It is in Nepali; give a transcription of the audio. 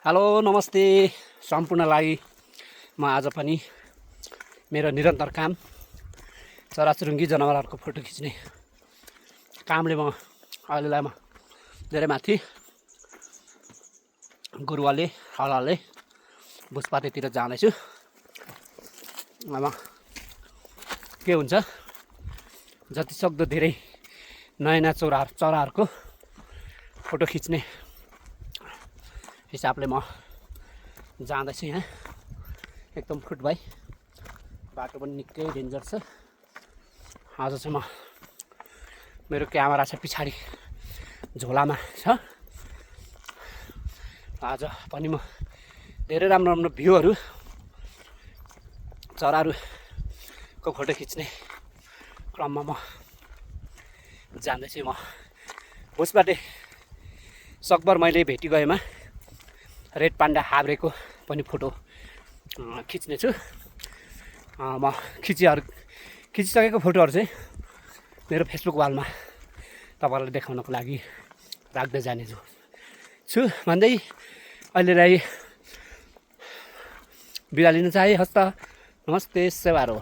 हेलो नमस्ते सम्पूर्णलाई। म आज पनि मेरो निरन्तर काम चराचुरुङ्गी जनावरहरूको फोटो खिच्ने कामले म अहिलेलाई धेरै माथि गुरुवाले हलले बुझपातेतिर जाँदैछु। अब के हुन्छ जति सक्दो धेरै नयाँ चराहरूको फोटो खिच्ने हिसाबले म जाँदैछु। यहाँ एकदम फुटबाई बाटो पनि निकै डेन्जर छ। आज चाहिँ म मेरो क्यामेरा चाहिँ पछाडि झोलामा छ। आज पनि म धेरै राम्रो राम्रो भ्यूहरू चराहरूको फोटो खिच्ने क्रममा म जाँदैछु। म उसबाट सकभर मैले भेटी गएमा रेड पान्डा हाब्रेको पनि फोटो खिच्ने छु। म खिचिसकेको फोटोहरू चाहिँ मेरो फेसबुक वालमा तपाईँहरूलाई देखाउनको लागि राख्दै जाने छु भन्दै अहिलेलाई बिदा लिन चाहे। हस्त नमस्ते सेवारो।